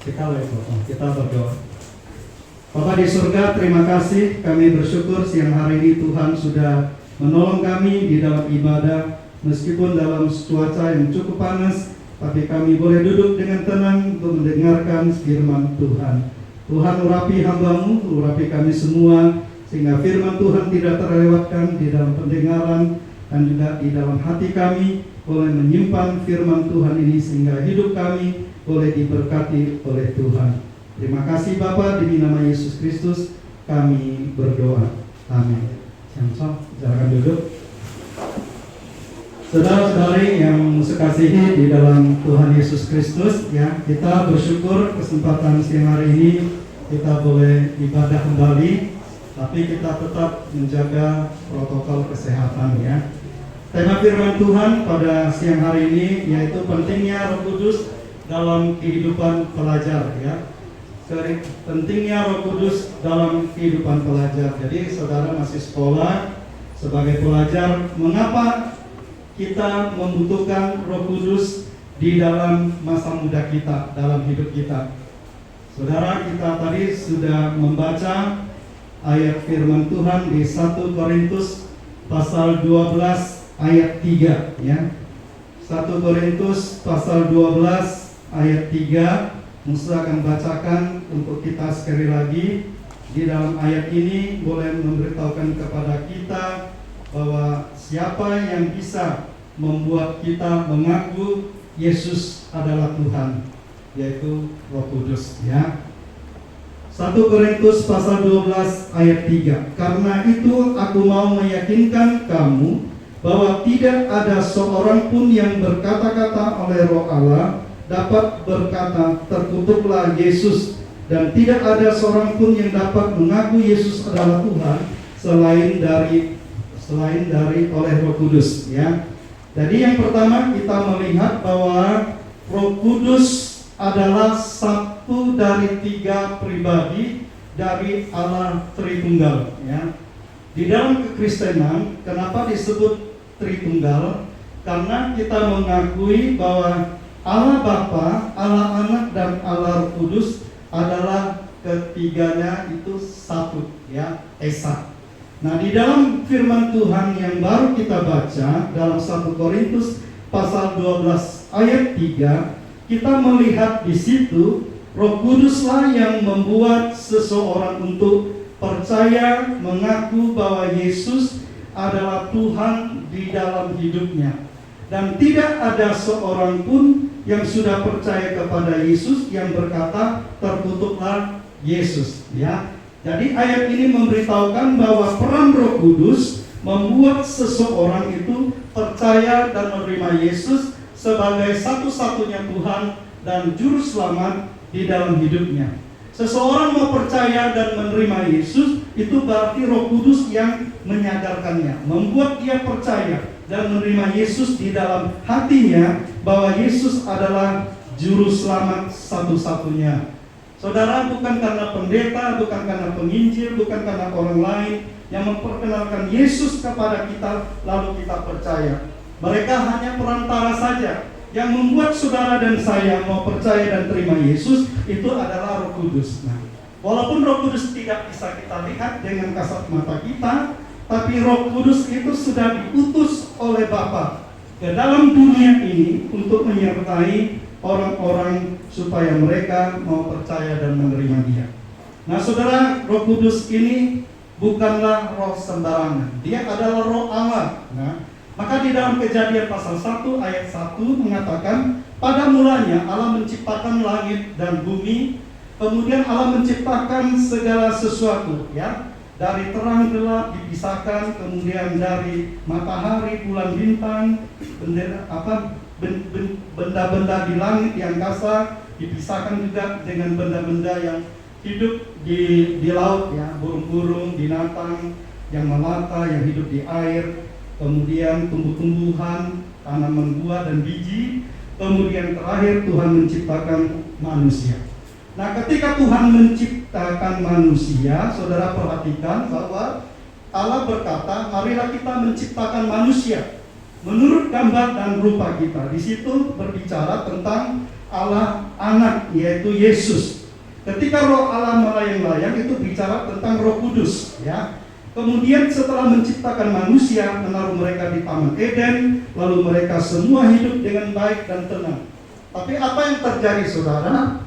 Kita berdoa. Bapa di surga, terima kasih. Kami bersyukur siang hari ini Tuhan sudah menolong kami di dalam ibadah. Meskipun dalam cuaca yang cukup panas, tapi kami boleh duduk dengan tenang untuk mendengarkan firman Tuhan. Tuhan urapi hamba-Mu, urapi kami semua, sehingga firman Tuhan tidak terlewatkan di dalam pendengaran dan juga di dalam hati kami, boleh menyimpan firman Tuhan ini sehingga hidup kami boleh diberkati oleh Tuhan. Terima kasih Bapa, demi nama Yesus Kristus kami berdoa. Amin. Silakan duduk. Saudara-saudari yang sekasihi di dalam Tuhan Yesus Kristus, ya, kita bersyukur kesempatan siang hari ini kita boleh ibadah kembali, tapi kita tetap menjaga protokol kesehatan, ya. Tema firman Tuhan pada siang hari ini yaitu pentingnya Roh Kudus dalam kehidupan pelajar, ya. Pentingnya Roh Kudus dalam kehidupan pelajar. Jadi saudara masih sekolah sebagai pelajar, mengapa kita membutuhkan Roh Kudus di dalam masa muda kita, dalam hidup kita? Saudara, kita tadi sudah membaca ayat firman Tuhan di 1 Korintus pasal 12 ayat 3, ya. 1 Korintus pasal 12 ayat 3. Musa akan bacakan untuk kita sekali lagi. Di dalam ayat ini boleh memberitahukan kepada kita bahwa siapa yang bisa membuat kita mengaku Yesus adalah Tuhan, yaitu Roh Kudus, ya. 1 Korintus pasal 12 ayat 3. Karena itu aku mau meyakinkan kamu bahwa tidak ada seorang pun yang berkata-kata oleh Roh Allah dapat berkata, terkutuklah Yesus, dan tidak ada seorang pun yang dapat mengaku Yesus adalah Tuhan selain dari oleh Roh Kudus, ya. Jadi yang pertama kita melihat bahwa Roh Kudus adalah satu dari 3 pribadi dari Allah Tritunggal, ya. Di dalam kekristenan, kenapa disebut Tritunggal? Karena kita mengakui bahwa Allah Bapa, Allah Anak, dan Allah Roh Kudus adalah ketiganya itu satu, ya, esa. Nah, di dalam firman Tuhan yang baru kita baca dalam 1 Korintus pasal 12 ayat 3, kita melihat di situ Roh Kuduslah yang membuat seseorang untuk percaya, mengaku bahwa Yesus adalah Tuhan di dalam hidupnya. Dan tidak ada seorang pun yang sudah percaya kepada Yesus yang berkata, terkutuklah Yesus, ya. Jadi ayat ini memberitahukan bahwa peran Roh Kudus membuat seseorang itu percaya dan menerima Yesus sebagai satu-satunya Tuhan dan Juru Selamat di dalam hidupnya. Seseorang mau percaya dan menerima Yesus, itu berarti Roh Kudus yang menyadarkannya, membuat dia percaya dan menerima Yesus di dalam hatinya bahwa Yesus adalah Juru Selamat satu-satunya. Saudara, bukan karena pendeta, bukan karena penginjil, bukan karena orang lain yang memperkenalkan Yesus kepada kita lalu kita percaya. Mereka hanya perantara saja. Yang membuat saudara dan saya mau percaya dan terima Yesus itu adalah Roh Kudus. Nah, walaupun Roh Kudus tidak bisa kita lihat dengan kasat mata kita, tapi Roh Kudus itu sudah diutus oleh Bapa ke dalam dunia ini untuk menyertai orang-orang supaya mereka mau percaya dan menerima Dia. Nah, saudara, Roh Kudus ini bukanlah roh sembarangan. Dia adalah Roh Allah. Nah, maka di dalam Kejadian pasal 1 ayat 1 mengatakan, pada mulanya Allah menciptakan langit dan bumi, kemudian Allah menciptakan segala sesuatu, ya. Dari terang gelap dipisahkan, kemudian dari matahari, bulan, bintang, benda-benda di langit, di angkasa, dipisahkan juga dengan benda-benda yang hidup di laut, ya, burung-burung, binatang yang melata, yang hidup di air, kemudian tumbuh-tumbuhan, tanaman buah dan biji, kemudian terakhir Tuhan menciptakan manusia. Nah, ketika Tuhan menciptakan manusia, saudara perhatikan bahwa Allah berkata, marilah kita menciptakan manusia menurut gambar dan rupa kita. Di situ berbicara tentang Allah anak, yaitu Yesus. Ketika Roh Allah melayang-layang itu bicara tentang Roh Kudus, ya. Kemudian setelah menciptakan manusia, menaruh mereka di Taman Eden, lalu mereka semua hidup dengan baik dan tenang. Tapi apa yang terjadi, saudara?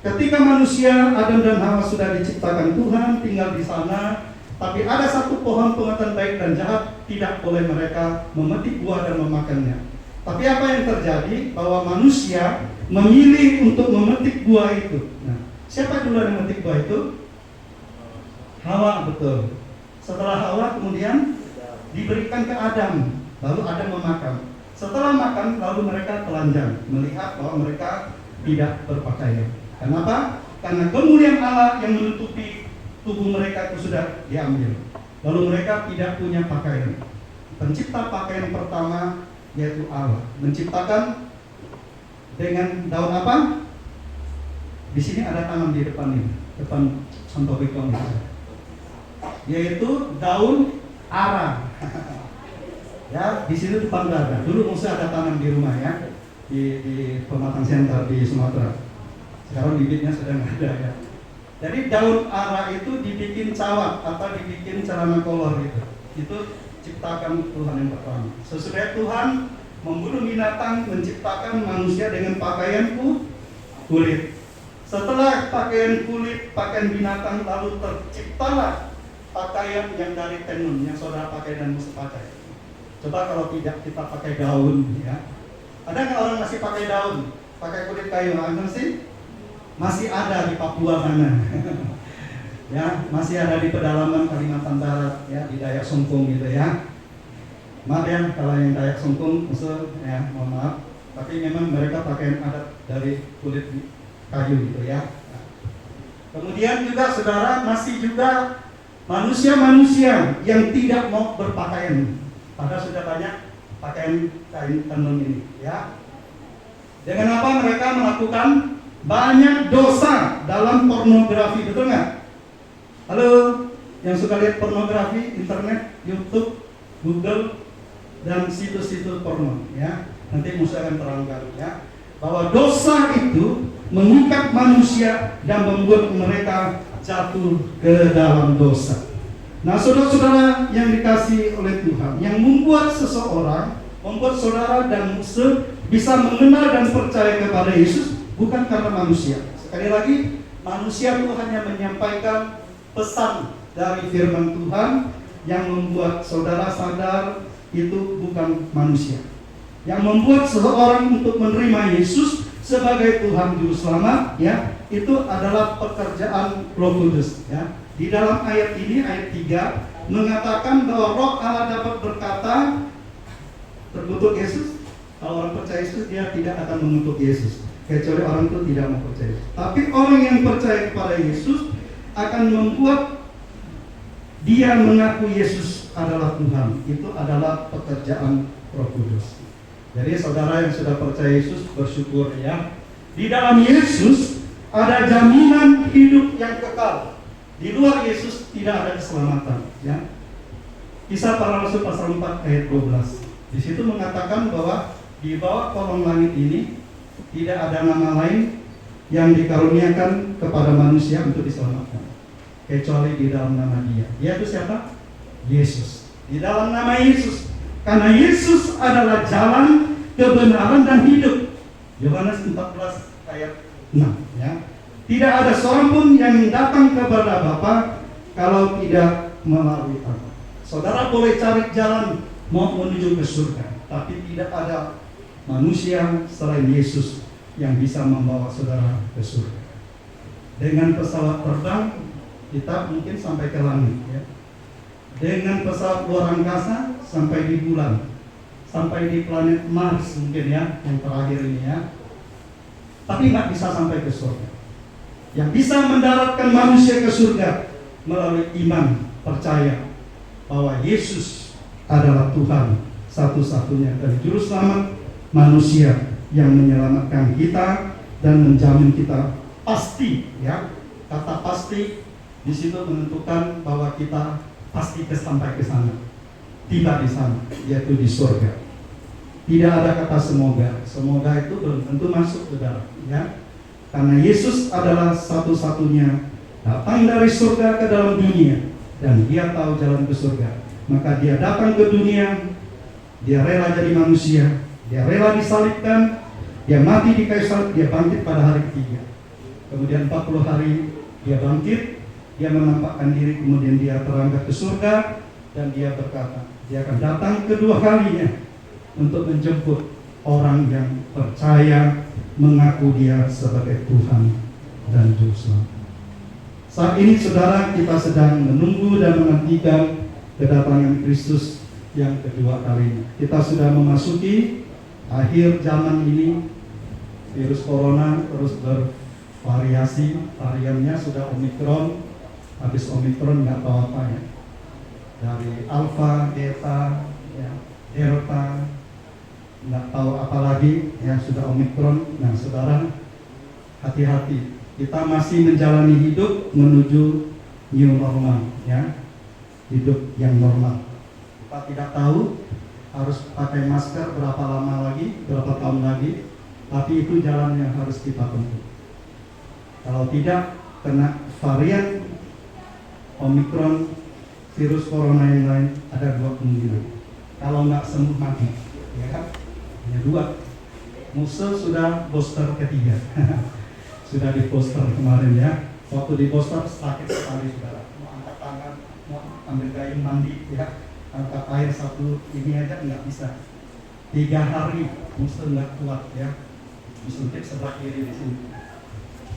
Ketika manusia Adam dan Hawa sudah diciptakan Tuhan, tinggal di sana, tapi ada satu pohon pengetahuan baik dan jahat, tidak boleh mereka memetik buah dan memakannya. Tapi apa yang terjadi? Bahwa manusia memilih untuk memetik buah itu. Nah, siapa dulu yang memetik buah itu? Hawa, betul. Setelah Hawa kemudian diberikan ke Adam, lalu Adam memakan. Setelah makan, lalu mereka telanjang, melihat bahwa mereka tidak berpakaian. Kenapa? Karena kemuliaan Allah yang menutupi tubuh mereka itu sudah diambil. Lalu mereka tidak punya pakaian. Pencipta pakaian pertama yaitu Allah, menciptakan dengan daun apa? Di sini ada tangan di depan ini, depan Santo Bikong, yaitu daun ara. Ya, di sini depan dada. Dulu Musa ada tanam di rumah, ya, di pematang center di Sumatera. Sekarang bibitnya sudah nggak ada, ya. Jadi daun ara itu dibikin cawat atau dibikin celana kolor gitu. Itu ciptakan Tuhan yang pertama. Sesudah Tuhan membunuh binatang, menciptakan manusia dengan pakaian kulit. Setelah pakaian kulit, pakaian binatang, lalu terciptalah pakaian yang dari tenun yang saudara pakai dan mesti pakai. Coba kalau tidak kita pakai daun, ya. Ada nggak orang masih pakai daun, pakai kulit kayu? Ada sih? Masih ada di Papua sana. Ya, masih ada di pedalaman Kalimantan Barat, ya, di Dayak Sungkung gitu, ya. Maaf ya kalau yang Dayak Sungkung, ya, mohon maaf. Tapi memang mereka pakaian adat dari kulit kayu gitu, ya. Kemudian juga saudara masih juga manusia-manusia yang tidak mau berpakaian. Padahal sudah banyak pakaian kain tenun ini, ya. Dengan apa mereka melakukan banyak dosa dalam pornografi, betul nggak? Halo, yang suka lihat pornografi, internet, YouTube, Google, dan situs-situs porno, ya. Nanti Musa akan terangkan, ya, bahwa dosa itu mengikat manusia dan membuat mereka jatuh ke dalam dosa. Nah, saudara-saudara yang dikasihi oleh Tuhan, yang membuat seseorang, membuat saudara dan Musa bisa mengenal dan percaya kepada Yesus bukan karena manusia. Sekali lagi, manusia itu hanya menyampaikan pesan dari firman Tuhan. Yang membuat saudara sadar itu bukan manusia. Yang membuat seseorang untuk menerima Yesus sebagai Tuhan Juru Selamat, ya, itu adalah pekerjaan Roh Kudus, ya. Di dalam ayat ini, ayat 3 mengatakan bahwa Roh Allah dapat berkata terkutuk Yesus. Kalau orang percaya Yesus, dia tidak akan mengutuk Yesus, kecuali orang itu tidak mau percaya. Tapi orang yang percaya kepada Yesus akan membuat dia mengaku Yesus adalah Tuhan. Itu adalah pekerjaan Roh Kudus. Jadi saudara yang sudah percaya Yesus, bersyukur, ya. Di dalam Yesus ada jaminan hidup yang kekal. Di luar Yesus tidak ada keselamatan, ya. Kisah Para Rasul pasal 4 ayat 12. Di situ mengatakan bahwa di bawah kolong langit ini tidak ada nama lain yang dikaruniakan kepada manusia untuk diselamatkan kecuali di dalam nama Dia. Dia itu siapa? Yesus. Di dalam nama Yesus. Karena Yesus adalah jalan, kebenaran, dan hidup. Yohanes 14 ayat 6, ya. Tidak ada seorang pun yang datang kepada Bapa kalau tidak melalui Aku. Saudara boleh cari jalan mau menuju ke surga, tapi tidak ada manusia selain Yesus yang bisa membawa saudara ke surga. Dengan pesawat terbang kita mungkin sampai ke langit, ya. Dengan pesawat luar angkasa sampai di bulan, sampai di planet Mars mungkin, ya, yang terakhir ini, ya. Tapi nggak bisa sampai ke surga. Yang bisa mendaratkan manusia ke surga melalui iman, percaya bahwa Yesus adalah Tuhan satu-satunya dan Juru Selamat manusia yang menyelamatkan kita dan menjamin kita pasti, ya. Kata pasti di situ menentukan bahwa kita pasti sampai ke sana, tiba di sana, yaitu di surga. Tidak ada kata semoga. Semoga itu belum tentu masuk ke dalam, ya. Karena Yesus adalah satu-satunya datang dari surga ke dalam dunia, dan dia tahu jalan ke surga. Maka dia datang ke dunia, dia rela jadi manusia, dia rela disalibkan, dia mati di kayu salib, dia bangkit pada hari ketiga. Kemudian 40 hari dia bangkit, dia menampakkan diri, kemudian dia terangkat ke surga, dan dia berkata, dia akan datang kedua kalinya untuk menjemput orang yang percaya mengaku dia sebagai Tuhan dan Juru Selamat. Saat ini saudara, kita sedang menunggu dan menantikan kedatangan Kristus yang kedua kalinya. Kita sudah memasuki akhir zaman ini. Virus corona terus bervariasi, variannya sudah Omikron, habis Omikron nggak tahu apa ya, dari Alpha, Beta, ya, Delta, nggak tahu apa lagi, ya sudah Omikron. Nah saudara, hati-hati, kita masih menjalani hidup menuju new normal, ya, hidup yang normal. Kita tidak tahu harus pakai masker berapa lama lagi, berapa tahun lagi, tapi itu jalan yang harus kita tempuh. Kalau tidak kena varian Omikron, virus corona yang lain, ada dua kemungkinan. Kalau nggak sembuh mati, ya kan? Hanya dua. Musuh sudah booster ketiga, sudah di poster kemarin ya. Waktu di poster sakit sekali saudara. Mau angkat tangan, mau ambil gayung mandi, ya, angkat air satu ini aja nggak bisa. 3 hari musuh nggak kuat ya. Disuntik sebelah kiri di sini.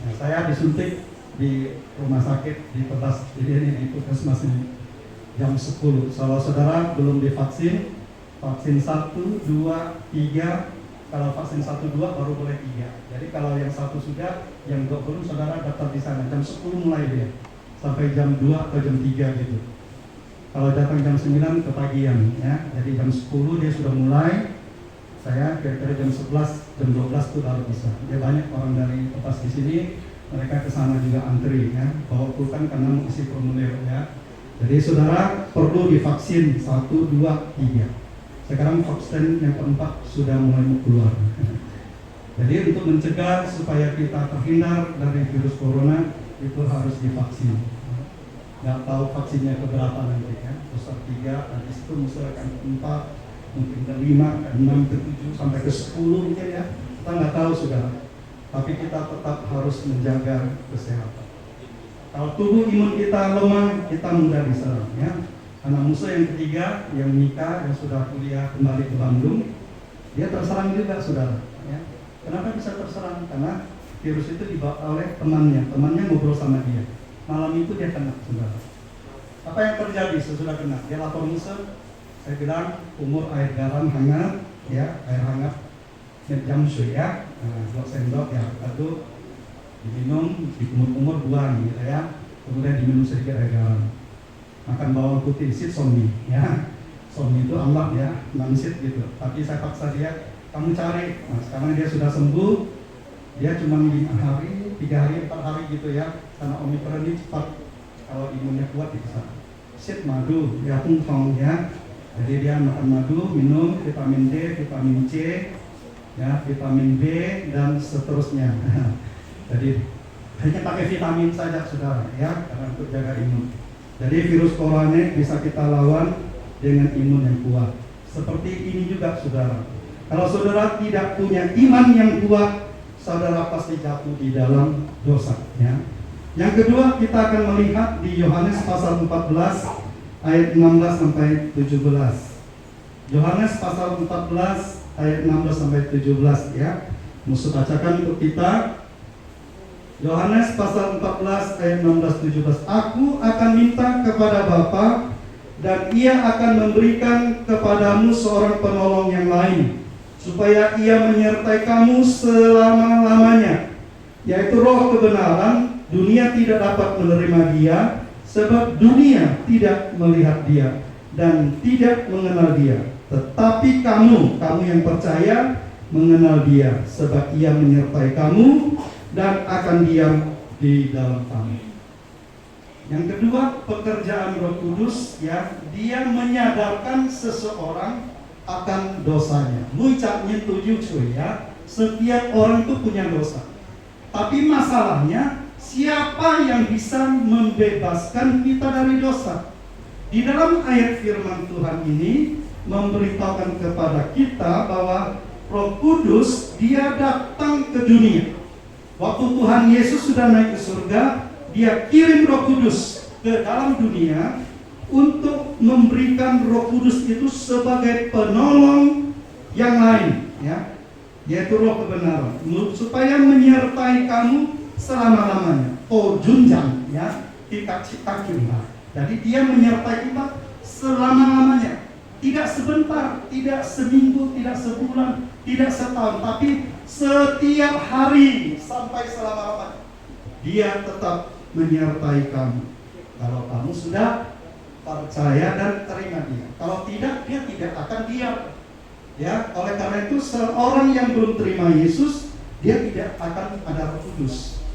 Nah, saya disuntik di rumah sakit di Tebas, jadi ini di puskesmas ini jam 10. Kalau saudara belum divaksin, vaksin 1, 2, 3, kalau vaksin 1, 2 baru boleh 3. Jadi kalau yang 1 sudah, yang 2 belum, saudara daftar di sana. Jam 10 mulai dia, sampai jam 2 atau jam 3 gitu. Kalau datang jam 9 kepagian ya. Jadi jam 10 dia sudah mulai. Saya kira-kira jam 11, jam 12 itu baru bisa. Dia banyak orang dari Tepas di sini, mereka ke sana juga antri ya. Bawa pulpen karena mau isi formulir ya. Jadi saudara perlu divaksin 1, 2, 3. Sekarang vaksin yang keempat sudah mulai mau keluar. Jadi untuk mencegah supaya kita terhindar dari virus corona itu harus divaksin. Nggak tahu vaksinnya keberapa nanti kan? Booster 3, habis itu misalkan 4, mungkin ke 5, ke 6, ke 7, sampai ke 10 mungkin ya. Kita nggak tahu saudara. Tapi kita tetap harus menjaga kesehatan. Kalau tubuh imun kita lemah, kita mudah diserang ya. Karena musuh yang ketiga, yang Mika, yang sudah kuliah kembali ke Bandung, dia terserang juga saudara ya. Kenapa bisa terserang? Karena virus itu dibawa oleh temannya ngobrol sama dia. Malam itu dia kena saudara. Apa yang terjadi sesudah kena? Dia lapor musuh. Saya bilang umur air garam hangat ya, air hangat jam ya, 2 sendok ya, lalu diminum, dikumur-kumur buang gitu ya, kemudian diminum sedikit air garam. Makan bawang putih, sit somni ya, somni itu Allah ya, mansit gitu. Tapi saya paksa dia, kamu cari. Nah sekarang dia sudah sembuh, dia cuma 5 hari, 3 hari, 4 hari gitu ya, karena Omikron ini cepat, kalau imunnya kuat bisa. Sit madu, ya tungtong ya. Jadi dia makan madu, minum vitamin D, vitamin C, ya, vitamin B dan seterusnya. Jadi hanya pakai vitamin saja saudara, ya, karena untuk jaga imun. Jadi virus corona bisa kita lawan dengan imun yang kuat. Seperti ini juga saudara. Kalau saudara tidak punya iman yang kuat, saudara pasti jatuh di dalam dosa. Ya. Yang kedua kita akan melihat di Yohanes pasal 14. Ayat 16 sampai 17. Yohanes pasal 14 ayat 16 sampai 17 ya. Musuh bacakan untuk kita. Yohanes pasal 14 ayat 16 17. Aku akan minta kepada Bapa dan Ia akan memberikan kepadamu seorang penolong yang lain, supaya Ia menyertai kamu selama-lamanya, yaitu Roh kebenaran. Dunia tidak dapat menerima Dia, sebab dunia tidak melihat Dia dan tidak mengenal Dia. Tetapi kamu yang percaya mengenal Dia, sebab Ia menyertai kamu dan akan diam di dalam kamu. Yang kedua, pekerjaan Roh Kudus ya, Dia menyadarkan seseorang akan dosanya. Muicaknya tujuh cuy ya. Setiap orang itu punya dosa. Tapi masalahnya, siapa yang bisa membebaskan kita dari dosa? Di dalam ayat firman Tuhan ini memberitahukan kepada kita bahwa Roh Kudus dia datang ke dunia. Waktu Tuhan Yesus sudah naik ke surga, dia kirim Roh Kudus ke dalam dunia untuk memberikan Roh Kudus itu sebagai penolong yang lain, ya, yaitu Roh kebenaran, supaya menyertai kamu selama-lamanya. Oh junjang, ya, tidak cita-cita. Jadi dia menyertai kita selama-lamanya. Tidak sebentar, tidak seminggu, tidak sebulan, tidak setahun, tapi setiap hari sampai selama-lamanya. Dia tetap menyertai kamu. Kalau kamu sudah percaya dan terima dia. Kalau tidak, dia tidak akan diam. Ya, oleh karena itu seorang yang belum terima Yesus, dia tidak akan ada Roh Kudus.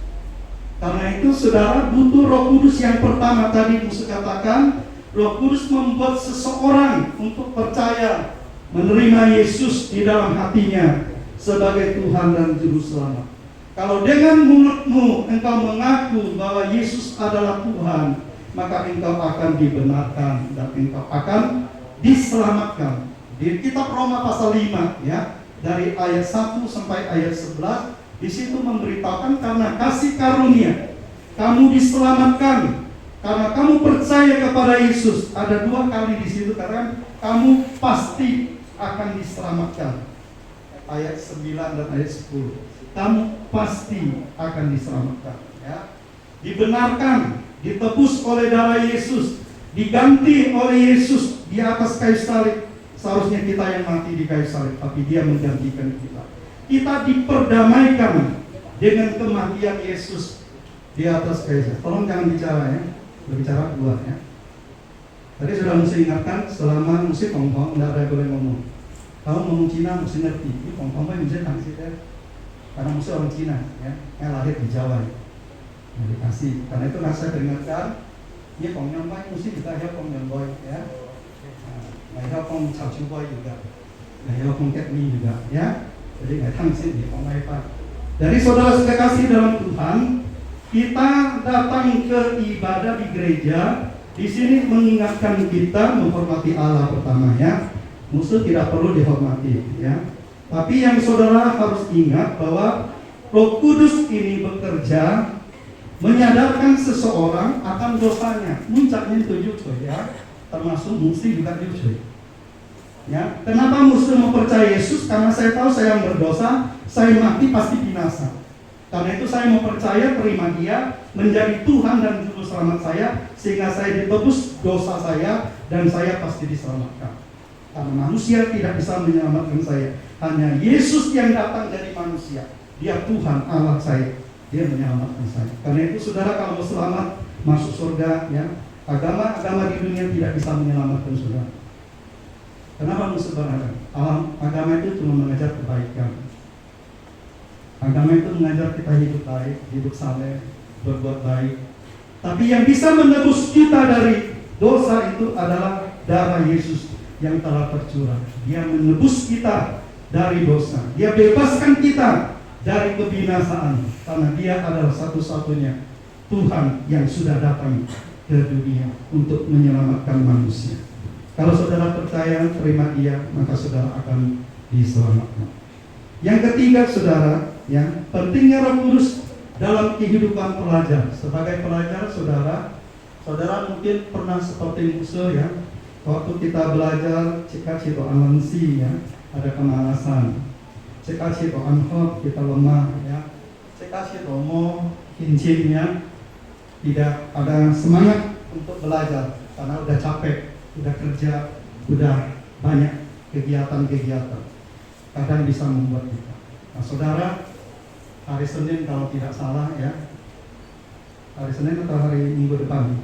Karena itu saudara butuh Roh Kudus yang pertama tadi Musa katakan. Roh Kudus membuat seseorang untuk percaya, menerima Yesus di dalam hatinya sebagai Tuhan dan Juru Selamat. Kalau dengan mulutmu engkau mengaku bahwa Yesus adalah Tuhan, maka engkau akan dibenarkan dan engkau akan diselamatkan. Di kitab Roma pasal 5, ya, dari ayat 1 sampai ayat 11, di situ memberitakan karena kasih karunia kamu diselamatkan. Karena kamu percaya kepada Yesus. Ada 2 kali di situ karena kamu pasti akan diselamatkan. Ayat 9 dan ayat 10. Kamu pasti akan diselamatkan, ya. Dibenarkan, ditebus oleh darah Yesus, diganti oleh Yesus di atas kayu salib. Seharusnya kita yang mati di kayu salib, tapi dia menggantikan kita. Kita diperdamaikan dengan kematian Yesus di atas kayu salib. Tolong jangan bicara, ya. Berbicara keluar, ya. Tadi sudah mesti ingatkan selama mesti pongpong tidak ada boleh ngomong. Kalau ngomong Cina mesti ngerti. Ini pongpong mesti tangsi ya. Karena mesti orang Cina, ya. Yang lahir di Jawa, ya. Nah, dikasih. Karena itu saya peringatkan. Ini pongnyong boy mesti kita ya pongnyong boy, ya. Nah, ya pong cacu boy juga. Nah, ya pong ketmi juga, ya. Jadi nggak tangsi di pongpai pak. Dari saudara sekasih dalam Tuhan. Kita datang ke ibadah di gereja, di sini mengingatkan kita menghormati Allah pertamanya. Musuh tidak perlu dihormati, ya. Tapi yang saudara harus ingat bahwa Roh Kudus ini bekerja menyadarkan seseorang akan dosanya. Muncaknya 7 coy, ya. Termasuk musuh juga coy. Ya, kenapa musuh mempercayai Yesus? Karena saya tahu saya yang berdosa, saya mati pasti binasa. Karena itu saya mau percaya, terima dia menjadi Tuhan dan Juru Selamat saya, sehingga saya ditebus dosa saya dan saya pasti diselamatkan. Karena manusia tidak bisa menyelamatkan saya, hanya Yesus yang datang dari manusia. Dia Tuhan Allah saya, dia menyelamatkan saya. Karena itu saudara kalau mau selamat masuk surga, ya, agama di dunia tidak bisa menyelamatkan saudara. Kenapa musuh berharap? Agama itu cuma mengajar kebaikan. Agama itu mengajar kita hidup baik, hidup saleh, berbuat baik. Tapi yang bisa menebus kita dari dosa itu adalah darah Yesus yang telah tercurah. Dia menebus kita dari dosa. Dia bebaskan kita dari kebinasaan. Karena dia adalah satu-satunya Tuhan yang sudah datang ke dunia untuk menyelamatkan manusia. Kalau saudara percaya, terima dia, maka saudara akan diselamatkan. Yang ketiga saudara, ya, pentingnya Roh Kudus dalam kehidupan pelajar. Sebagai pelajar saudara mungkin pernah seperti Musa, ya. Waktu kita belajar cita-cita anansi, ya, ada kemalasan. Cita-cita anhot kita lemah, ya. Cita-cita mo kincingnya tidak ada semangat untuk belajar karena udah capek, udah kerja, udah banyak kegiatan-kegiatan. Kadang bisa membuat kita. Nah, saudara, hari Senin kalau tidak salah, ya, hari Senin atau hari Minggu depan,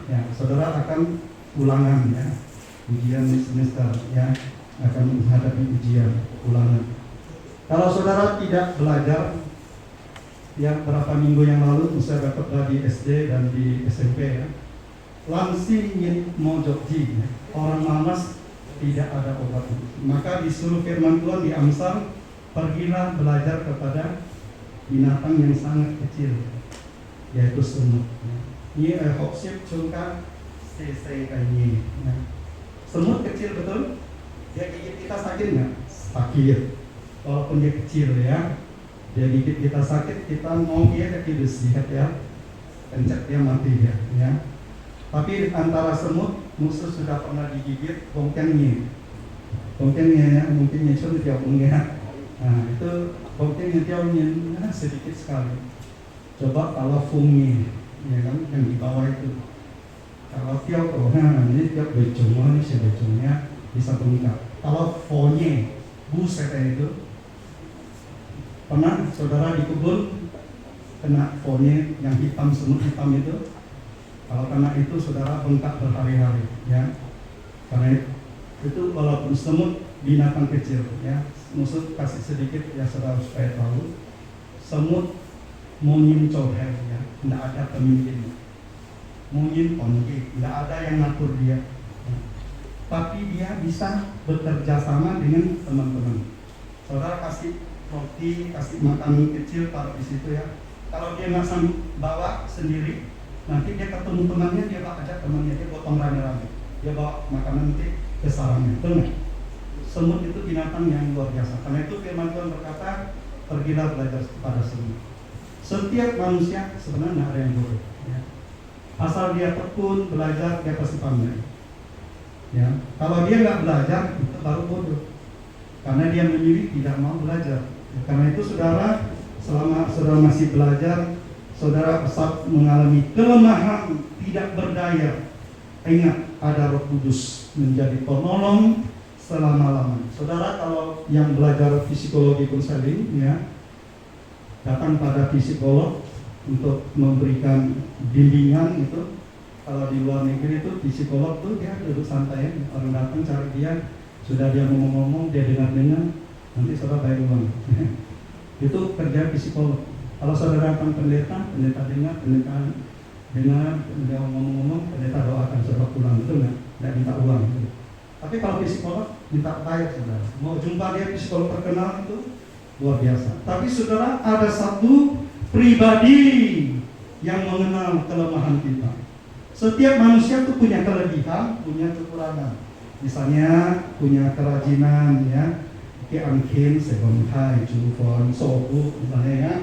ya, saudara akan ulangan, ya, ujian semester, ya, akan menghadapi ujian ulangan. Kalau saudara tidak belajar, ya, berapa minggu yang lalu saya dapat di SD dan di SMP, ya, langsing mojokji, ya, orang malas tidak ada obatnya. Maka disuruh firman Tuhan di Amsal, pergilah belajar kepada binatang yang sangat kecil, yaitu semut. Ini hoksip cungka sese kayaknya. Semut kecil betul, dia gigit kita sakit nggak? Sakit, walaupun dia kecil ya. Dia gigit kita sakit, kita mau dia tidak lihat ya, pencet dia mati dia. Ya. Tapi antara semut, musuh sudah pernah digigit bongkengnya ya, mungkin nyesel di tiapungnya. Nah itu bongkengnya tiapungnya sedikit sekali. Coba kalau fungnya, ya kan, yang di bawah itu. Kalau tiap ini tiap becongnya, si becongnya bisa bengkak. Kalau fonye, buset itu, pernah saudara di kebun kena fonye yang hitam, semut hitam itu. Kalau kena itu saudara bengkak berhari-hari, ya. Karena itu walaupun semut binatang kecil, ya. Musuh kasih sedikit ya saudara supaya tahu. Semut mungin cohel, ya, tidak ada pemimpin. Mungkin kongi, tidak ada yang ngatur dia. Tapi dia bisa bekerja sama dengan teman-teman. Saudara kasih roti, kasih makanan kecil taruh di situ ya. Kalau dia nggak bawa sendiri, nanti dia ketemu temannya, dia bawa aja temannya, dia potong rame-rame. Dia bawa makanan nanti ke sarangnya, betul nggak? Semut itu binatang yang luar biasa. Karena itu firman Tuhan berkata, pergilah belajar kepada semut. Setiap manusia sebenarnya nggak ada yang bodoh. Ya. Asal dia tekun belajar, dia pasti pandai. Ya, kalau dia nggak belajar, itu baru bodoh. Karena dia memilih tidak mau belajar. Karena itu saudara, selama saudara masih belajar, saudara saat mengalami kelemahan, tidak berdaya, ingat ada Roh Kudus menjadi penolong selama-lamanya. Saudara kalau yang belajar psikologi konseling, ya, datang pada psikolog untuk memberikan bimbingan itu. Kalau di luar negeri itu psikolog tuh dia duduk santai, orang datang cari dia, sudah dia ngomong-ngomong, dia dengar-dengar, nanti saudara bayar uang. Itu kerja psikolog. Kalau saudara datang pendeta dengar, dia ngomong-ngomong, pendeta doakan saudara pulang, itu nggak minta uang. Tapi kalau psikolog minta bayar saudara. Mau jumpa dia psikolog terkenal itu luar biasa. Tapi saudara ada satu pribadi yang mengenal kelemahan kita. Setiap manusia itu punya kelebihan, punya kekurangan. Misalnya punya kerajinan, ya, keangkin, sebongkai, cufon, sobu, misalnya ya,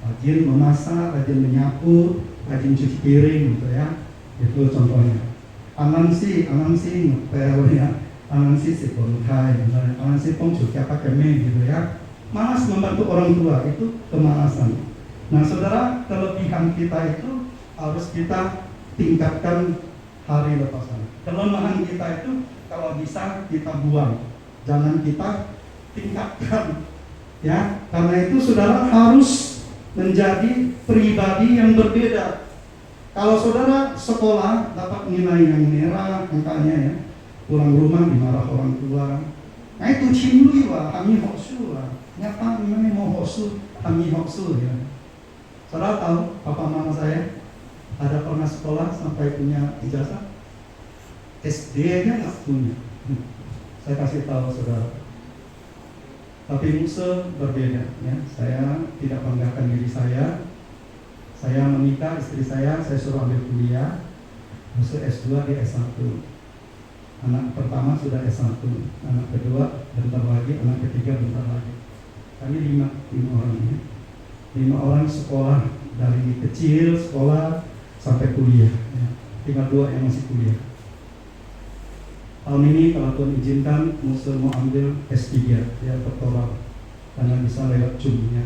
rajin memasak, rajin menyapu, rajin cuci piring, gitu ya. Itu contohnya. Anansi ngepel ya, anansi sebongkai, misalnya anansi pongcu apa keme, gitu ya. Malas membantu orang tua itu kemalasan. Nah, saudara, kelebihan kita itu harus kita tingkatkan hari lepas hari. Kelemahan kita itu kalau bisa kita buang, jangan kita tingkatkan. Ya, karena itu saudara harus menjadi pribadi yang berbeda. Kalau saudara sekolah dapat nilai yang merah angkanya ya, pulang rumah dimarah orang tua. Nah itu cimlui wa, kami hoksu lah. Nyata ini mau hoksu, kami hoksu ya. Saudara tahu papa mama saya ada pernah sekolah sampai punya ijazah, SD-nya nggak punya. Saya kasih tahu saudara. Tapi Musa berbeda, ya. Saya tidak banggakan diri saya. Saya menikah, istri saya suruh ambil kuliah. Musa S2 di S1. Anak pertama sudah S1, anak kedua bentar lagi, anak ketiga bentar lagi. Kami lima orang ya. 5 orang sekolah dari kecil sekolah sampai kuliah, ya. Tinggal 2 yang masih kuliah. Tahun ini kalau Tuhan izinkan, Musa mau ambil S3, ya, doktoral, karena bisa lewat Zoom-nya.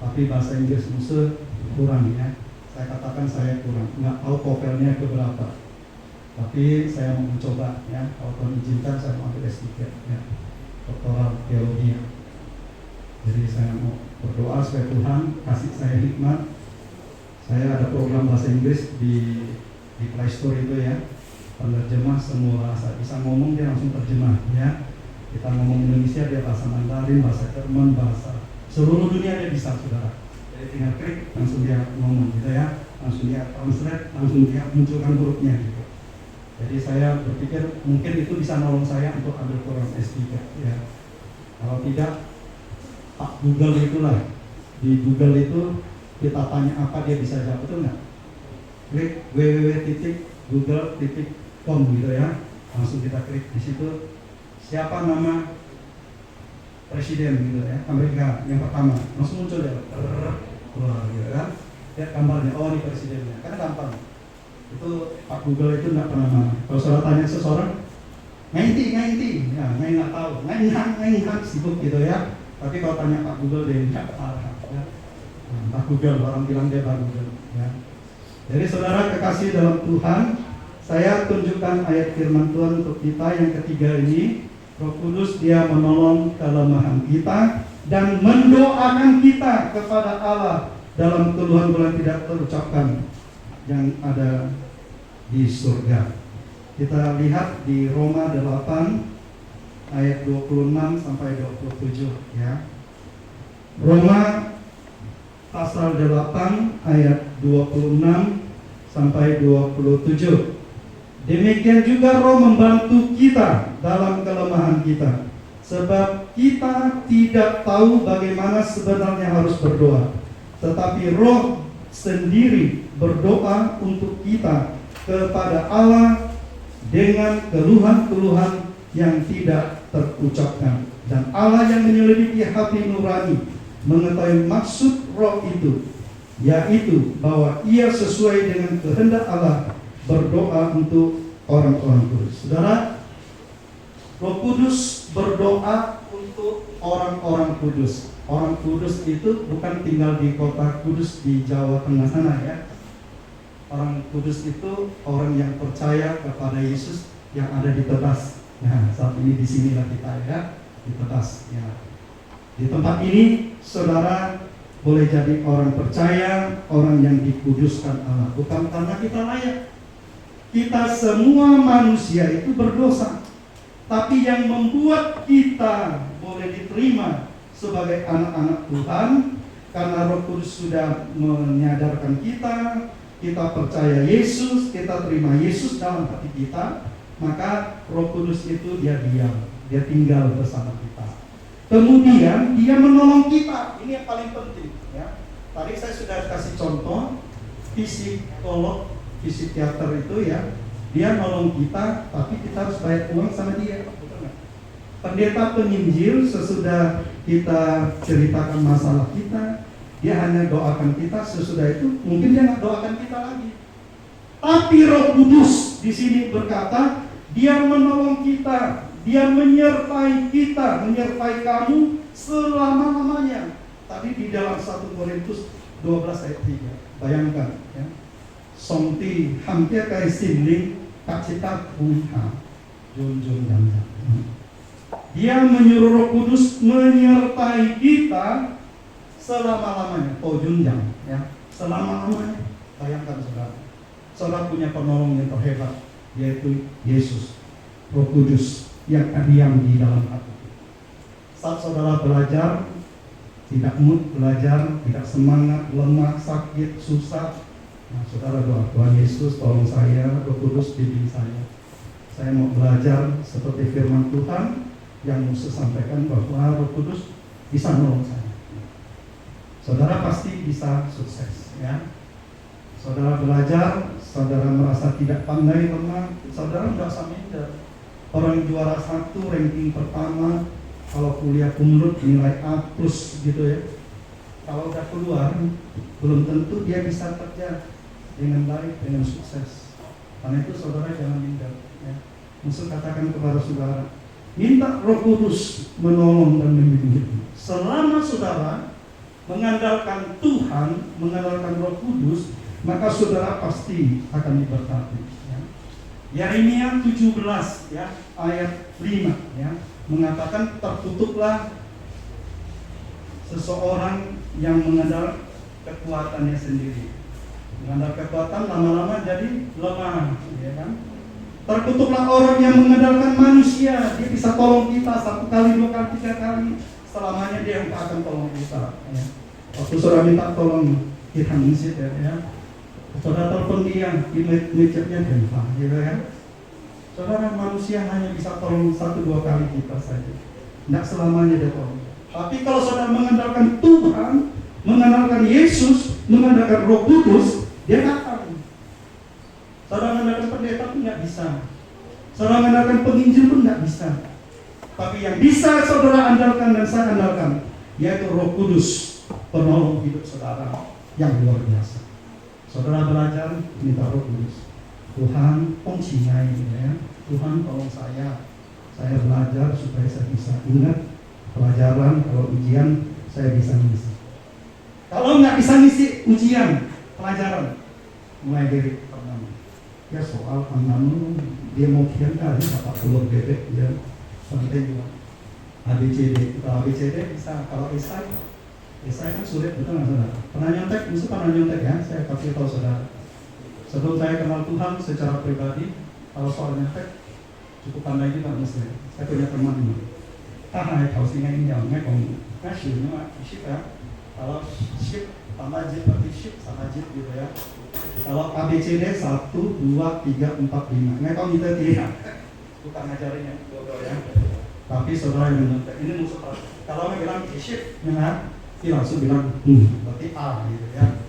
Tapi bahasa Inggris Musa kurang ya. Saya katakan saya kurang, nggak tahu TOEFL-nya keberapa. Tapi saya mau mencoba ya, kalau Tuhan izinkan saya mau ambil S3, ya, doktoral teologi. Jadi saya mau berdoa supaya Tuhan kasih saya hikmat. Saya ada program bahasa Inggris di Play Store itu ya, penerjemah semua bahasa. Bisa ngomong dia langsung terjemah ya. Kita ngomong Indonesia dia bahasa Mandarin, bahasa Jerman, bahasa seluruh dunia dia bisa saudara. Jadi tinggal klik langsung dia ngomong gitu ya, langsung dia translate, langsung dia munculkan hurufnya gitu. Jadi saya berpikir mungkin itu bisa nolong saya untuk ambil program S3 ya. Kalau tidak, Pak Google itulah di Google itu kita tanya apa dia bisa jawab, betul nggak? Klik www.google.com gitu ya, langsung kita klik di situ siapa nama presiden gitu ya Amerika yang pertama, langsung muncul ya, wah gitu kan, lihat gambarnya, oh ini presidennya, karena gampang. Itu Pak Google itu nggak pernah mana. Kalau saudara tanya seseorang, nganti, ya ngai nggak tahu, ngai sibuk gitu ya. Tapi kalau tanya Pak Google dia nggak tahu. Ya. Pak Google, orang bilang dia Pak Google. Ya. Jadi saudara kekasih dalam Tuhan, saya tunjukkan ayat firman Tuhan untuk kita yang ketiga ini. Roh Kudus dia menolong kelemahan kita dan mendoakan kita kepada Allah dalam keluhan-keluhan tidak terucapkan yang ada di surga. Kita lihat di Roma 8 ayat 26 sampai 27 ya. Roma pasal 8 ayat 26 sampai 27. Demikian juga Roh membantu kita dalam kelemahan kita, sebab kita tidak tahu bagaimana sebenarnya harus berdoa, tetapi Roh sendiri berdoa untuk kita kepada Allah dengan keluhan-keluhan yang tidak terucapkan. Dan Allah yang menyelidiki hati nurani mengetahui maksud Roh itu, yaitu bahwa ia sesuai dengan kehendak Allah berdoa untuk orang-orang kudus. Saudara, Roh Kudus berdoa untuk orang-orang kudus. Orang kudus itu bukan tinggal di kota Kudus di Jawa Tengah sana ya. Orang kudus itu orang yang percaya kepada Yesus yang ada di Tebas. Nah, saat ini di sinilah kita ya, di Tebas ya. Di tempat ini saudara boleh jadi orang percaya, orang yang dikuduskan Allah, bukan karena kita layak. Kita semua manusia itu berdosa, tapi yang membuat kita boleh diterima sebagai anak-anak Tuhan karena Roh Kudus sudah menyadarkan kita percaya Yesus, kita terima Yesus dalam hati kita, maka Roh Kudus itu dia diam, dia tinggal bersama kita. Kemudian dia menolong kita, ini yang paling penting ya. Tadi saya sudah kasih contoh psikolog, psikiater itu ya, dia nolong kita, tapi kita harus bayar uang sama dia. Pendeta penginjil sesudah kita ceritakan masalah kita, dia hanya doakan kita, sesudah itu mungkin dia nggak doakan kita lagi. Tapi Roh Kudus di sini berkata, dia menolong kita, dia menyertai kita, menyertai kamu selama-lamanya. Tadi di dalam 1 Korintus 12 ayat 3, bayangkan ya. Somti hampir kayak simling tak cita punya jun dan dia menyuruh Roh Kudus menyertai kita selama-lamanya. Oh junjang ya, selama-lamanya. Bayangkan saudara punya penolong yang terhebat, yaitu Yesus, Roh Kudus yang diam di dalam hati. Saat saudara belajar tidak mood belajar, tidak semangat, lemah, sakit, susah, nah, saudara doa, Tuhan Yesus tolong saya, Roh Kudus bimbing saya. Saya mau belajar seperti firman Tuhan yang Musa sampaikan bahwa Roh Kudus bisa nolong saya. Saudara pasti bisa sukses ya. Saudara belajar, saudara merasa tidak pandai, lemah, saudara tidak usah minder. Orang juara 1 ranking pertama, kalau kuliah kumlot nilai A plus gitu ya, kalau udah keluar belum tentu dia bisa kerja dengan baik, dengan sukses. Karena itu saudara jangan minder ya. Musuh katakan kepada saudara, minta Roh Kudus menolong dan membimbing. Selama saudara mengandalkan Tuhan, mengandalkan Roh Kudus, maka saudara pasti akan diberkati ya. Yeremia 17 ya, ayat 5 ya, mengatakan tertutuplah seseorang yang mengandalkan kekuatannya sendiri. Mengandalkan kekuatan lama-lama jadi lemah ya kan. Terkutuplah orang yang mengandalkan manusia, dia bisa tolong kita 1 kali, 2 kali, 3 kali, selamanya dia yang akan tolong kita ya. Waktu saudara minta tolong kita ngisi ya, saudara telepon dia, image-nya denpa gitu ya. Saudara manusia hanya bisa tolong 1-2 kali kita saja, tidak selamanya dia tolong. Tapi kalau saudara mengandalkan Tuhan, Mengandalkan Yesus, mengandalkan Roh Kudus, dia datang. Saudara mengandalkan pendeta pun nggak bisa. Saudara mengandalkan penginjil pun nggak bisa. Tapi yang bisa saudara andalkan dan saya andalkan, yaitu Roh Kudus, penolong hidup saudara yang luar biasa. Saudara belajar minta Roh Kudus. Tuhan pengcingai, ya. Tuhan tolong saya belajar supaya saya bisa ingat pelajaran. Kalau ujian saya bisa ngisi. Kalau nggak bisa ngisi ujian pelajaran, mulai dari pertama. Ya soal anak dia mau kian kali dapat telur bebek, ya penting juga. ABCD, kalau ABCD bisa, kalau esai kan sulit, betul nggak saudara? Pernah nyontek ya? Saya kasih tahu saudara. Sebelum saya kenal Tuhan secara pribadi, kalau soal nyontek cukup pandai juga mesti. Saya punya teman ini. Hai, tahu sih ini yang ngomong, kasih nama ship ya. Kalau ship tambah jet berarti ship sama jet gitu ya. Kalau ABCD 1, 2, 3, 4, 5. Ngekong kita tidak. Bukan ngajarin ya, bodoh ya. Tapi saudara yang menyontek ini musuh. Kalau bilang ship, ya, dia langsung bilang berarti A gitu ya.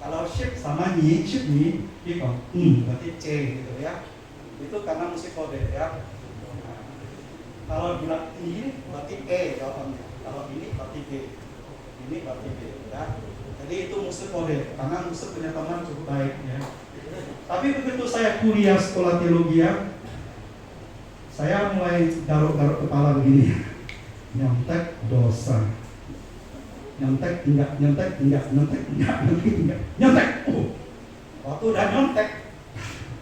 Kalau ship sama ni, ship ni, dia berarti C gitu ya. Itu karena musik kode ya. Nah, kalau bilang ini berarti E jawabannya. Kalau ini berarti B. Ini berarti B ya. Jadi itu musik kode karena musik punya teman cukup baik ya. Tapi begitu saya kuliah sekolah teologi, saya mulai garuk-garuk kepala begini. Nyontek dosa. Nyontek enggak. Waktu udah nyontek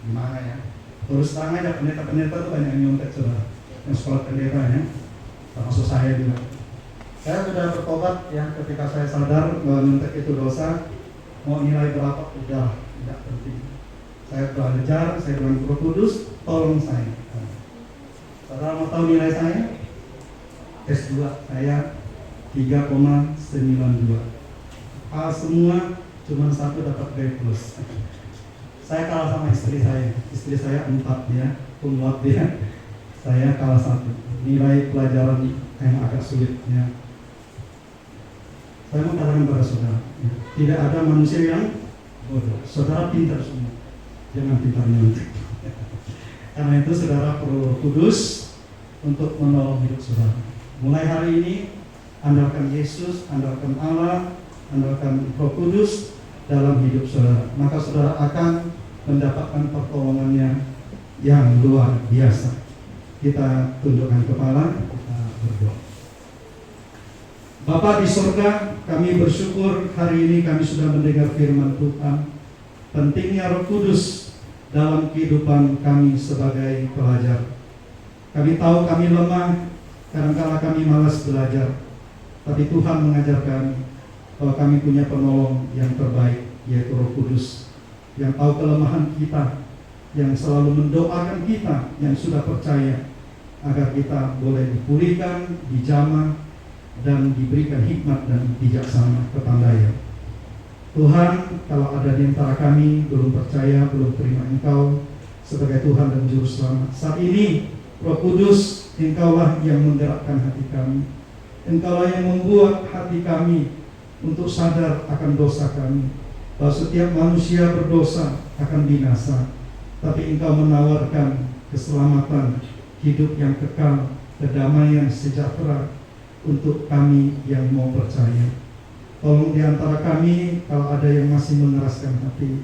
gimana ya? Terus terang aja pendeta-pendeta tuh banyak yang nyontek sudah. Yang sekolah pendeta ya, termasuk saya juga. Saya sudah bertobat ya ketika saya sadar bahwa nyontek itu dosa. Mau nilai berapa udah tidak penting. Saya belajar, saya dengan Roh Kudus, tolong saya. Saudara mau tahu nilai saya? S2 saya 3,92. A semua, cuma satu dapat B plus. Saya kalah sama istri saya 4 ya, kumlot dia. Saya kalah 1. Nilai pelajaran yang agak sulit ya. Saya mau katakan pada saudara, ya, tidak ada manusia yang bodoh. Saudara pintar semua, jangan pintar nyontek. Karena itu saudara perlu Kudus untuk menolong hidup saudara. Mulai hari ini andalkan Yesus, andalkan Allah, andalkan Roh Kudus dalam hidup saudara. Maka saudara akan mendapatkan pertolongannya yang luar biasa. Kita tundukkan kepala, kita berdoa. Bapa di surga, kami bersyukur hari ini kami sudah mendengar firman Tuhan. Pentingnya Roh Kudus dalam kehidupan kami sebagai pelajar. Kami tahu kami lemah, kadang-kala kami malas belajar. Tapi Tuhan mengajarkan bahwa kami punya penolong yang terbaik, yaitu Roh Kudus, yang tahu kelemahan kita, yang selalu mendoakan kita yang sudah percaya agar kita boleh dipulihkan, dijamah, dan diberikan hikmat dan bijaksana kepandaian. Tuhan, kalau ada di antara kami belum percaya, belum terima Engkau sebagai Tuhan dan Juru Selamat, saat ini Roh Kudus, Engkaulah yang menggerakkan hati kami. Engkaulah yang membuat hati kami untuk sadar akan dosa kami, bahwa setiap manusia berdosa akan binasa, tapi Engkau menawarkan keselamatan, hidup yang kekal, kedamaian sejahtera untuk kami yang mau percaya. Tolong di antara kami kalau ada yang masih mengeraskan hati,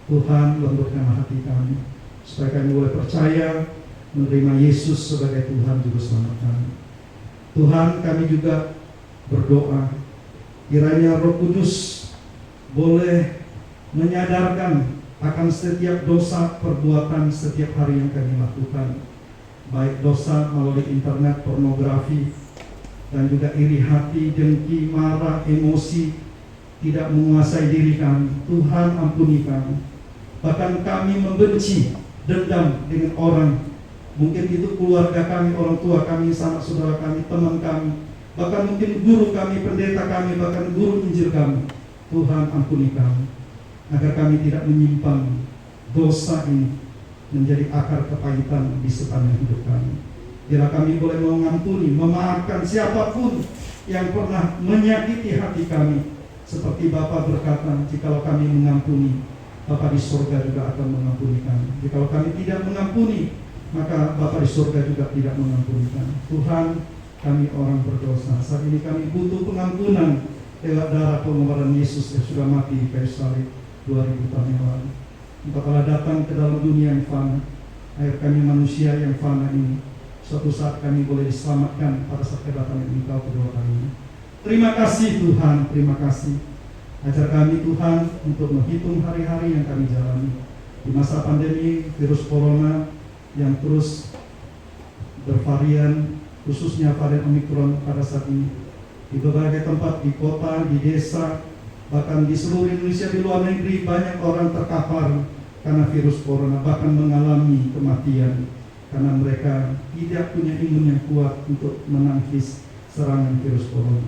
Tuhan lembutkanlah hati kami supaya kami boleh percaya menerima Yesus sebagai Tuhan Juru Selamat kami. Tuhan, kami juga berdoa kiranya Roh Kudus boleh menyadarkan akan setiap dosa perbuatan setiap hari yang kami lakukan, baik dosa melalui internet, pornografi, dan juga iri hati, dengki, marah, emosi, tidak menguasai diri kami. Tuhan ampuni kami. Bahkan kami membenci, dendam dengan orang. Mungkin itu keluarga kami, orang tua kami, sanak saudara kami, teman kami, bahkan mungkin guru kami, pendeta kami, bahkan guru Injil kami. Tuhan ampuni kami, agar kami tidak menyimpang dosa ini menjadi akar kepahitan di sepanjang hidup kami. Bila kami boleh mengampuni, memaafkan siapapun yang pernah menyakiti hati kami, Seperti Bapa berkata, jikalau kami mengampuni, Bapa di surga juga akan mengampuni kami. Jikalau kami tidak mengampuni, maka Bapa di surga juga tidak mengampuni kami. Tuhan, kami orang berdosa. Saat ini kami butuh pengampunan lewat darah pengorbanan Yesus yang sudah mati di kayu salib 2000 tahun yang lalu. Engkau telah datang ke dalam dunia yang fana, agar kami manusia yang fana ini suatu saat kami boleh diselamatkan pada saat kedatangan Engkau kedua kalinya. Terima kasih Tuhan, terima kasih. Ajar kami Tuhan untuk menghitung hari-hari yang kami jalani di masa pandemi virus corona yang terus bervarian, khususnya varian Omikron pada saat ini. Di berbagai tempat, di kota, di desa, bahkan di seluruh Indonesia, di luar negeri, banyak orang terkapar karena virus corona, bahkan mengalami kematian karena mereka tidak punya imun yang kuat untuk menangkis serangan virus corona.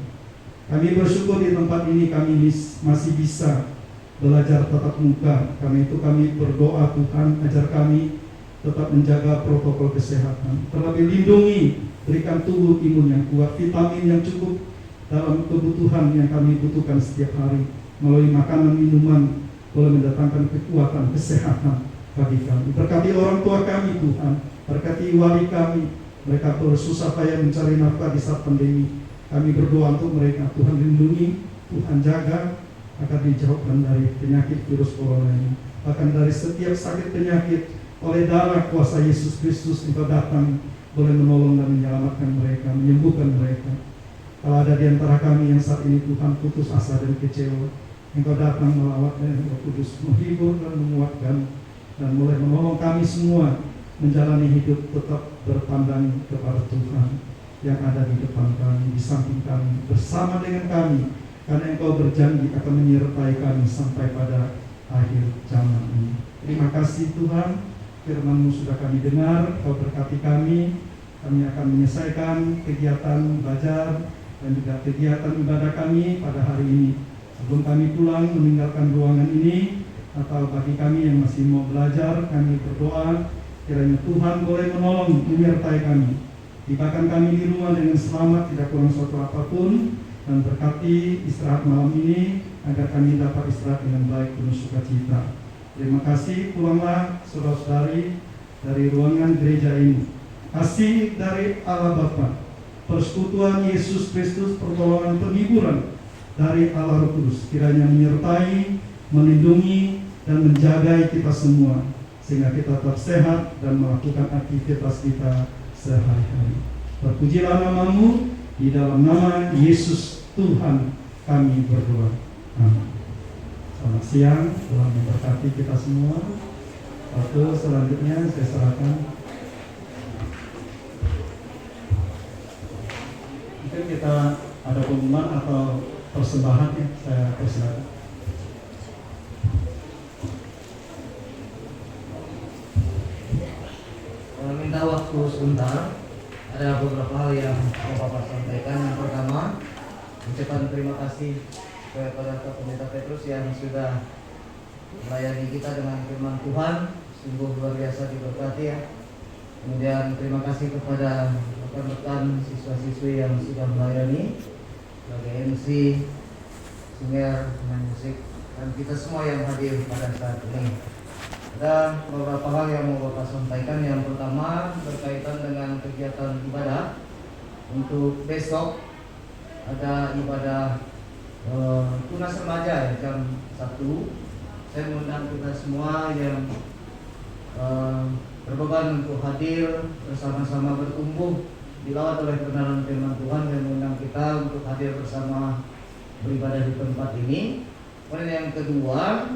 Kami bersyukur di tempat ini kami masih bisa belajar tatap muka. Karena itu kami berdoa, Tuhan ajar kami tetap menjaga protokol kesehatan. Terlebih lindungi, berikan tubuh imun yang kuat, vitamin yang cukup dalam kebutuhan yang kami butuhkan setiap hari. Melalui makanan, minuman, boleh mendatangkan kekuatan, kesehatan bagi kami. Berkati orang tua kami Tuhan, berkati wali kami, mereka bersusah payah mencari nafkah di saat pandemi. Kami berdoa untuk mereka, Tuhan lindungi, Tuhan jaga, agar dijauhkan dari penyakit virus corona ini. Bahkan dari setiap sakit penyakit, oleh darah kuasa Yesus Kristus Engkau datang, boleh menolong dan menyelamatkan mereka, menyembuhkan mereka. Kalau ada di antara kami yang saat ini Tuhan putus asa dan kecewa, Engkau datang melawat dan Engkau Kudus menghibur dan menguatkan, dan boleh menolong kami semua menjalani hidup tetap berpandang kepada Tuhan yang ada di depan kami, di samping kami, bersama dengan kami, karena Engkau berjanji akan menyertai kami sampai pada akhir zaman ini. Terima kasih Tuhan, firman-Mu sudah kami dengar, Kau berkati kami akan menyelesaikan kegiatan belajar dan juga kegiatan ibadah kami pada hari ini. Sebelum kami pulang meninggalkan ruangan ini, atau bagi kami yang masih mau belajar, kami berdoa kiranya Tuhan boleh menolong, menyertai kami. Tibakan kami di rumah dengan selamat, tidak kurang suatu apapun, dan berkati istirahat malam ini agar kami dapat istirahat dengan baik penuh sukacita. Terima kasih, pulanglah saudara-saudari dari ruangan gereja ini. Kasih dari Allah Bapa, persekutuan Yesus Kristus, pertolongan penghiburan dari Allah Roh Kudus kiranya menyertai, melindungi, dan menjaga kita semua, sehingga kita tetap sehat dan melakukan aktivitas kita sehari-hari. Terpujilah nama-Mu, di dalam nama Yesus Tuhan kami berdoa. Amin. Selamat siang, Tuhan memberkati kita semua. Waktu selanjutnya saya serahkan. Mungkin kita ada pengumuman atau persembahan ya, saya persilakan. Minta waktu sebentar. Ada beberapa hal yang Bapak sampaikan. Yang pertama, ucapan terima kasih kepada Pendeta Petrus yang sudah melayani kita dengan firman Tuhan. Sungguh luar biasa diberkati ya. Kemudian terima kasih kepada rekan-rekan siswa-siswi yang sudah melayani sebagai MC, singer, pemain musik, dan kita semua yang hadir pada saat ini. Ada beberapa hal yang mau Bapak sampaikan. Yang pertama berkaitan dengan kegiatan ibadah. Untuk besok ada ibadah tunas remaja ya, jam 1. Saya mengundang kita semua yang berbeban untuk hadir bersama-sama bertumbuh dilawat oleh kebenaran firman Tuhan, dan mengundang kita untuk hadir bersama beribadah di tempat ini. Kemudian yang kedua,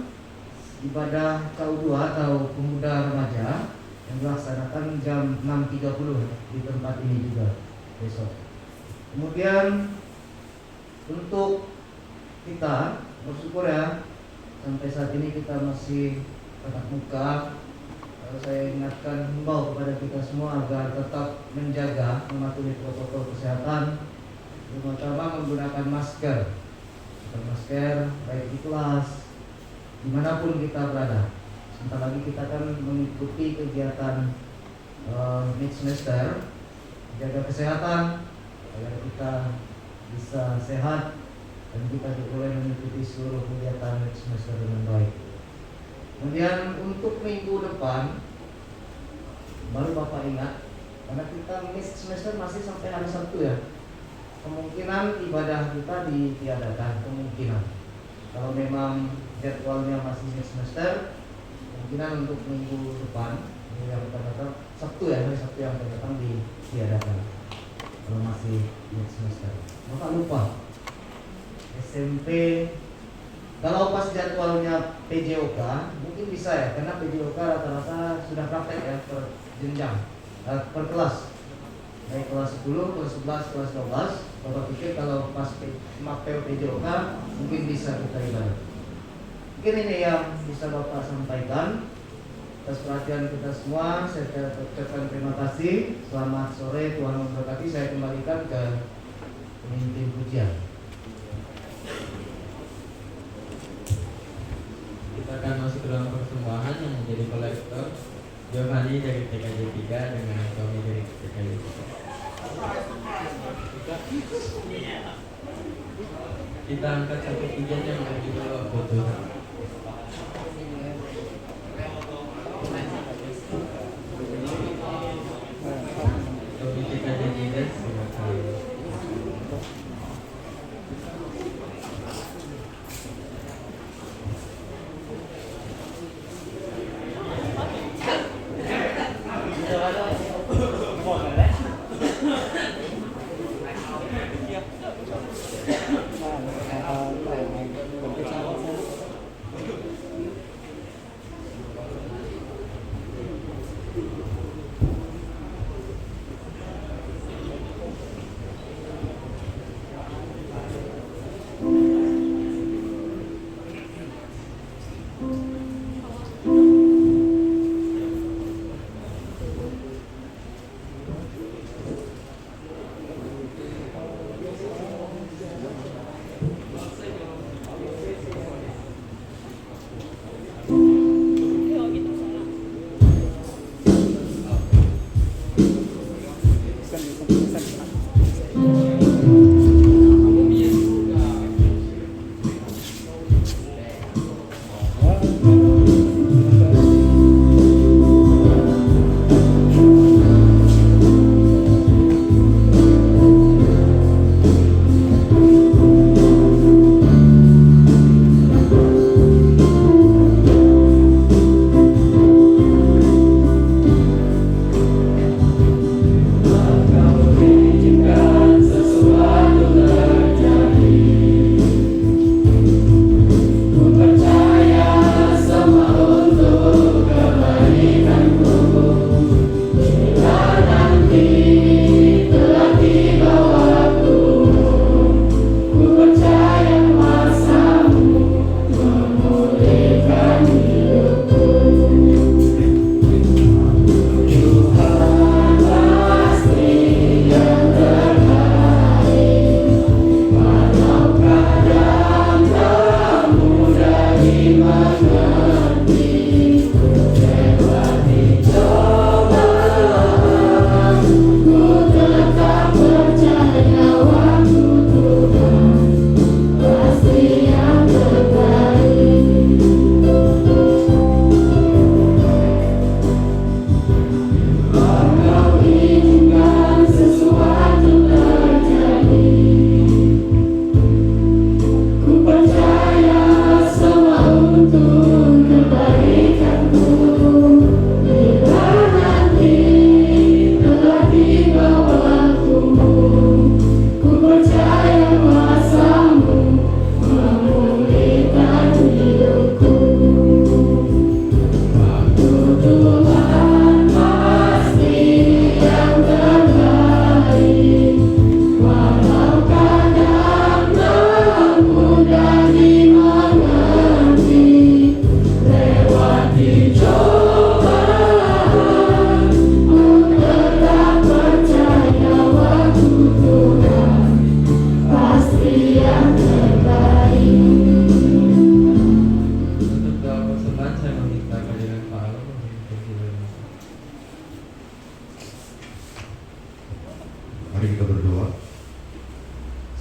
ibadah KU2 atau pemuda remaja yang dilaksanakan jam 6.30 di tempat ini juga besok. Kemudian untuk kita bersyukur ya, sampai saat ini kita masih tatap muka. Saya ingatkan, himbau kepada kita semua agar tetap menjaga, mematuhi protokol kesehatan, terutama menggunakan masker baik di kelas, dimanapun kita berada. Sebentar lagi kita akan mengikuti kegiatan mid semester. Jaga kesehatan agar kita bisa sehat dan kita boleh mengikuti seluruh kegiatan semester dengan baik. Kemudian untuk minggu depan baru Bapak ingat, karena kita semester masih sampai hari Sabtu ya, kemungkinan ibadah kita ditiadakan, kemungkinan kalau memang jadwalnya masih semester, kemungkinan untuk minggu depan yang akan datang Sabtu ya, hari Sabtu yang akan datang ditiadakan kalau masih semester. Maka lupa SMP, kalau pas jadwalnya PJOK mungkin bisa ya, karena PJOK rata-rata sudah praktek ya per jenjang, per kelas, dari kelas 10, kelas 11, kelas 12. Bapak pikir kalau pas mapel PJOK mungkin bisa kita ibadah. Mungkin ini yang bisa Bapak sampaikan. Atas perhatian kita semua, saya ucapkan terima kasih. Selamat sore, Tuhan memberkati. Saya kembalikan ke pemimpin pujian. Kita akan masuk ke dalam persembahan yang menjadi kolektor Giovanni dari TKJ 3 dengan Tommy dari TKJ 3. Kita angkat satu pujian yang berjudul Foto. Tommy TKJ 3 silakan.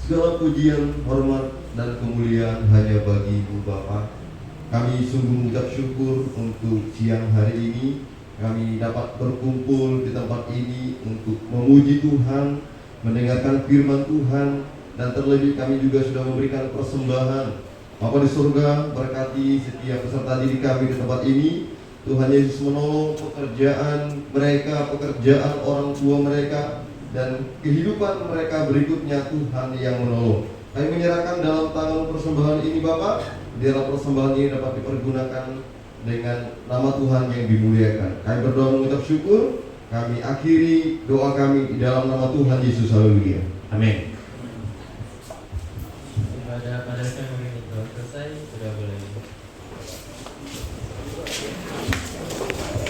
Segala pujian, hormat, dan Kami sungguh mengucap syukur untuk siang hari ini kami dapat berkumpul di tempat ini untuk memuji Tuhan, mendengarkan firman Tuhan, dan terlebih kami juga sudah memberikan persembahan. Bapa di surga, berkati setiap peserta didik kami di tempat ini. Tuhan Yesus menolong pekerjaan mereka, pekerjaan orang tua mereka, dan kehidupan mereka berikutnya Tuhan yang menolong. Kami menyerahkan dalam tangan persembahan ini Bapak, biarlah persembahan ini dapat dipergunakan dengan nama Tuhan yang dimuliakan. Kami berdoa mengucap syukur, kami akhiri doa kami di dalam nama Tuhan Yesus. Haleluya. Amin. Ibadah pada siang hari ini telah selesai, sudah boleh